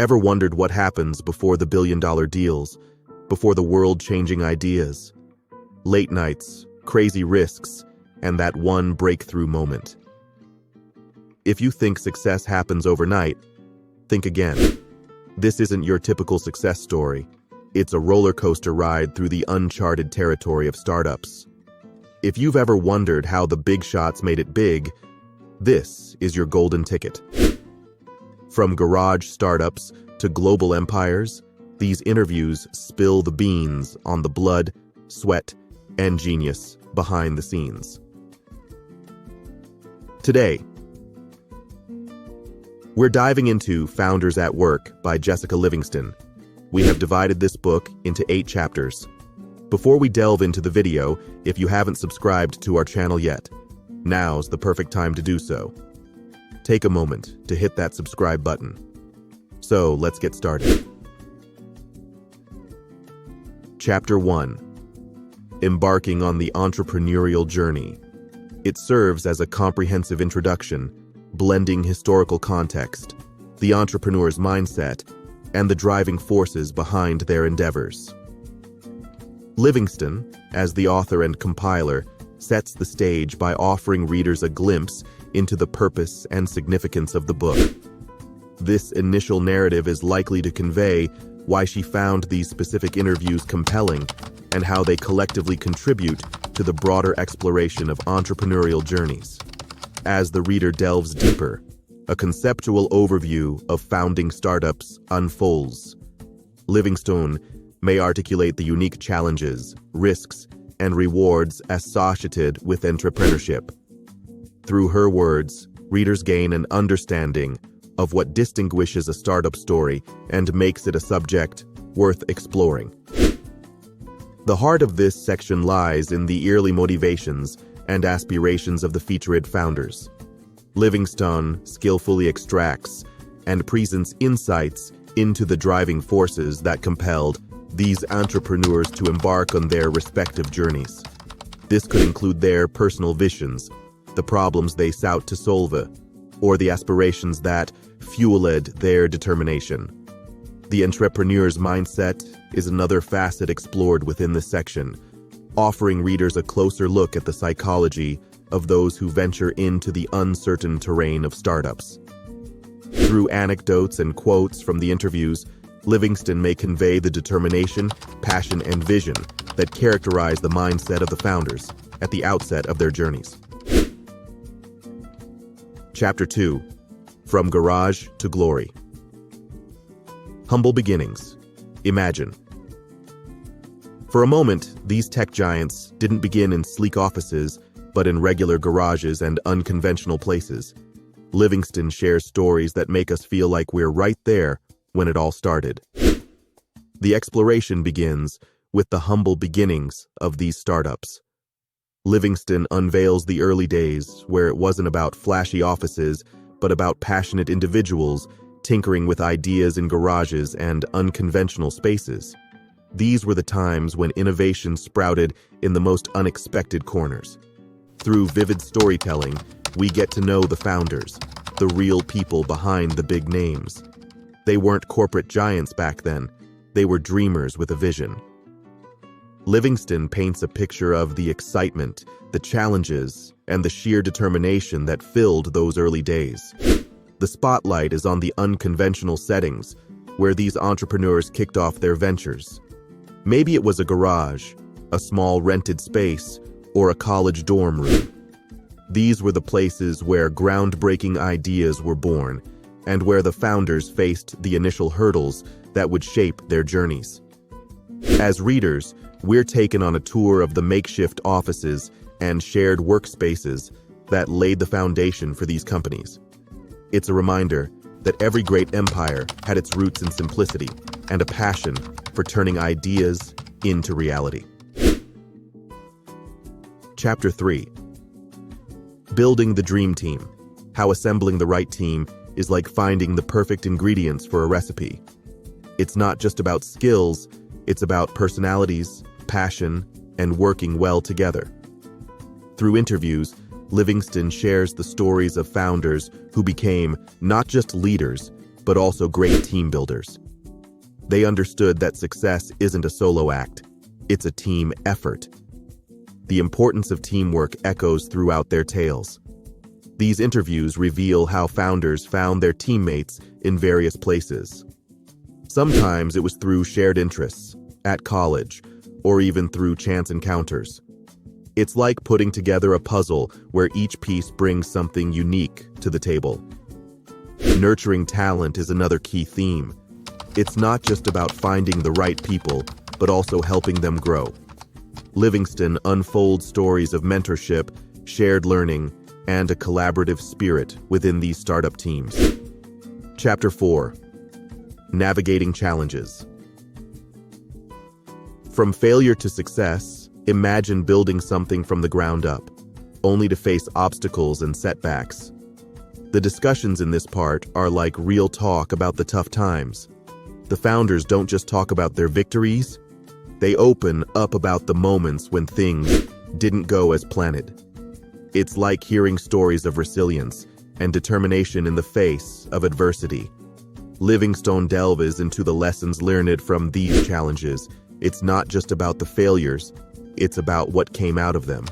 Ever wondered what happens before the billion-dollar deals, before the world-changing ideas? Late nights, crazy risks, and that one breakthrough moment. If you think success happens overnight, think again. This isn't your typical success story. It's a roller coaster ride through the uncharted territory of startups. If you've ever wondered how the big shots made it big, this is your golden ticket. From garage startups to global empires, these interviews spill the beans on the blood, sweat, and genius behind the scenes. Today, we're diving into Founders at Work by Jessica Livingston. We have divided this book into 8 chapters. Before we delve into the video, if you haven't subscribed to our channel yet, now's the perfect time to do so. Take a moment to hit that subscribe button. So let's get started. Chapter 1. Embarking on the Entrepreneurial Journey. It serves as a comprehensive introduction, blending historical context, the entrepreneur's mindset, and the driving forces behind their endeavors. Livingston, as the author and compiler, sets the stage by offering readers a glimpse into the purpose and significance of the book. This initial narrative is likely to convey why she found these specific interviews compelling and how they collectively contribute to the broader exploration of entrepreneurial journeys. As the reader delves deeper, a conceptual overview of founding startups unfolds. Livingston may articulate the unique challenges, risks, and rewards associated with entrepreneurship. Through her words, readers gain an understanding of what distinguishes a startup story and makes it a subject worth exploring. The heart of this section lies in the early motivations and aspirations of the featured founders. Livingston skillfully extracts and presents insights into the driving forces that compelled these entrepreneurs to embark on their respective journeys. This could include their personal visions, the problems they sought to solve, or the aspirations that fueled their determination. The entrepreneur's mindset is another facet explored within this section, offering readers a closer look at the psychology of those who venture into the uncertain terrain of startups. Through anecdotes and quotes from the interviews, Livingston may convey the determination, passion, and vision that characterize the mindset of the founders at the outset of their journeys. Chapter 2. From Garage to Glory. Humble beginnings. Imagine. For a moment, these tech giants didn't begin in sleek offices, but in regular garages and unconventional places. Livingston shares stories that make us feel like we're right there when it all started. The exploration begins with the humble beginnings of these startups. Livingston unveils the early days where it wasn't about flashy offices, but about passionate individuals tinkering with ideas in garages and unconventional spaces. These were the times when innovation sprouted in the most unexpected corners. Through vivid storytelling, we get to know the founders, the real people behind the big names. They weren't corporate giants back then. They were dreamers with a vision. Livingston paints a picture of the excitement, the challenges, and the sheer determination that filled those early days. The spotlight is on the unconventional settings where these entrepreneurs kicked off their ventures. Maybe it was a garage, a small rented space, or a college dorm room. These were the places where groundbreaking ideas were born and where the founders faced the initial hurdles that would shape their journeys. As readers, we're taken on a tour of the makeshift offices and shared workspaces that laid the foundation for these companies. It's a reminder that every great empire had its roots in simplicity and a passion for turning ideas into reality. Chapter 3. Building the Dream Team. How assembling the right team is like finding the perfect ingredients for a recipe. It's not just about skills, it's about personalities, passion, and working well together. Through interviews, Livingston shares the stories of founders who became not just leaders, but also great team builders. They understood that success isn't a solo act, it's a team effort. The importance of teamwork echoes throughout their tales. These interviews reveal how founders found their teammates in various places. Sometimes it was through shared interests, at college, or even through chance encounters. It's like putting together a puzzle where each piece brings something unique to the table. Nurturing talent is another key theme. It's not just about finding the right people, but also helping them grow. Livingston unfolds stories of mentorship, shared learning, and a collaborative spirit within these startup teams. Chapter 4. Navigating Challenges. From failure to success, imagine building something from the ground up, only to face obstacles and setbacks. The discussions in this part are like real talk about the tough times. The founders don't just talk about their victories, they open up about the moments when things didn't go as planned. It's like hearing stories of resilience and determination in the face of adversity. Livingston delves into the lessons learned from these challenges. It's not just about the failures, it's about what came out of them.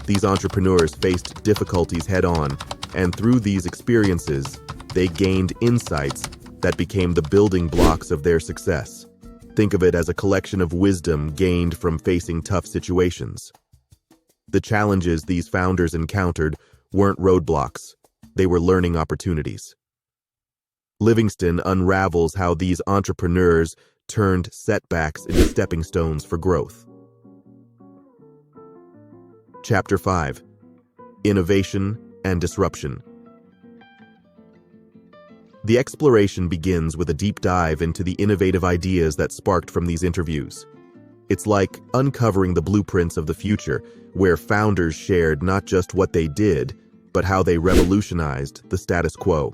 These entrepreneurs faced difficulties head-on, and through these experiences, they gained insights that became the building blocks of their success. Think of it as a collection of wisdom gained from facing tough situations. The challenges these founders encountered weren't roadblocks, they were learning opportunities. Livingston unravels how these entrepreneurs turned setbacks into stepping stones for growth. Chapter 5. Innovation and Disruption. The exploration begins with a deep dive into the innovative ideas that sparked from these interviews. It's like uncovering the blueprints of the future, where founders shared not just what they did, but how they revolutionized the status quo.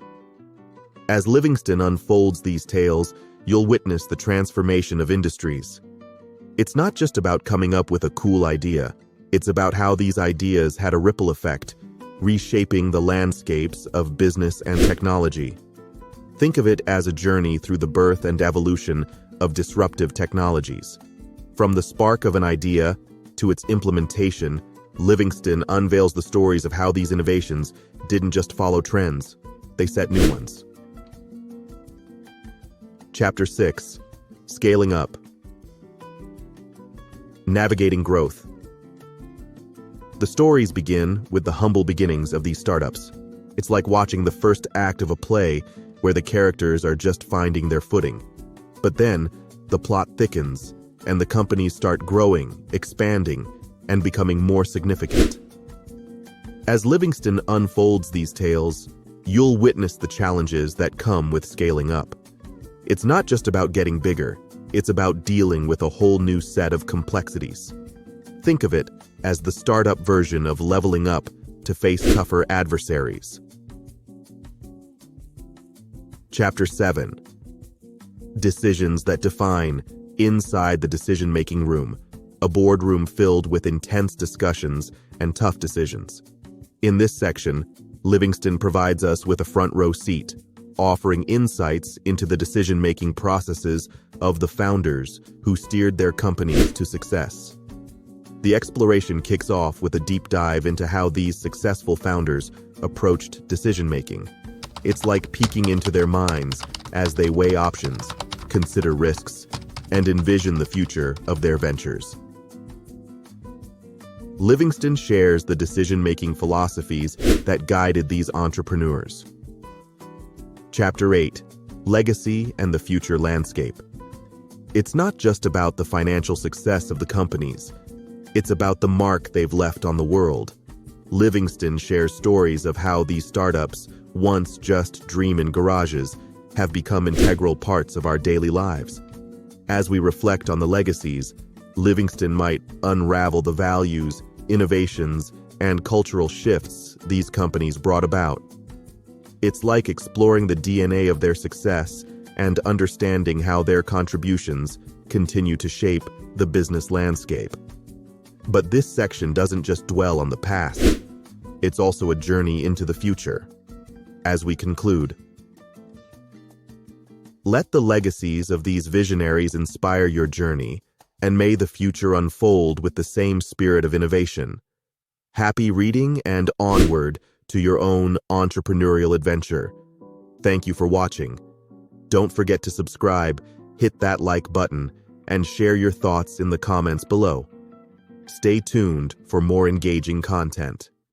As Livingston unfolds these tales, you'll witness the transformation of industries. It's not just about coming up with a cool idea, it's about how these ideas had a ripple effect, reshaping the landscapes of business and technology. Think of it as a journey through the birth and evolution of disruptive technologies. From the spark of an idea to its implementation, Livingston unveils the stories of how these innovations didn't just follow trends, they set new ones. Chapter 6. Scaling Up. Navigating Growth. The stories begin with the humble beginnings of these startups. It's like watching the first act of a play where the characters are just finding their footing. But then, the plot thickens, and the companies start growing, expanding, and becoming more significant. As Livingston unfolds these tales, you'll witness the challenges that come with scaling up. It's not just about getting bigger, it's about dealing with a whole new set of complexities. Think of it as the startup version of leveling up to face tougher adversaries. Chapter 7. Decisions that define. Inside the decision-making room, a boardroom filled with intense discussions and tough decisions. In this section, Livingston provides us with a front-row seat, offering insights into the decision-making processes of the founders who steered their companies to success. The exploration kicks off with a deep dive into how these successful founders approached decision-making. It's like peeking into their minds as they weigh options, consider risks, and envision the future of their ventures. Livingston shares the decision-making philosophies that guided these entrepreneurs. Chapter 8. Legacy and the Future Landscape. It's not just about the financial success of the companies. It's about the mark they've left on the world. Livingston shares stories of how these startups, once just dream in garages, have become integral parts of our daily lives. As we reflect on the legacies, Livingston might unravel the values, innovations, and cultural shifts these companies brought about. It's like exploring the DNA of their success and understanding how their contributions continue to shape the business landscape. But this section doesn't just dwell on the past. It's also a journey into the future. As we conclude, Let the legacies of these visionaries inspire your journey, and may the future unfold with the same spirit of innovation. Happy reading and onward to your own entrepreneurial adventure. Thank you for watching. Don't forget to subscribe, hit that like button, and share your thoughts in the comments below. Stay tuned for more engaging content.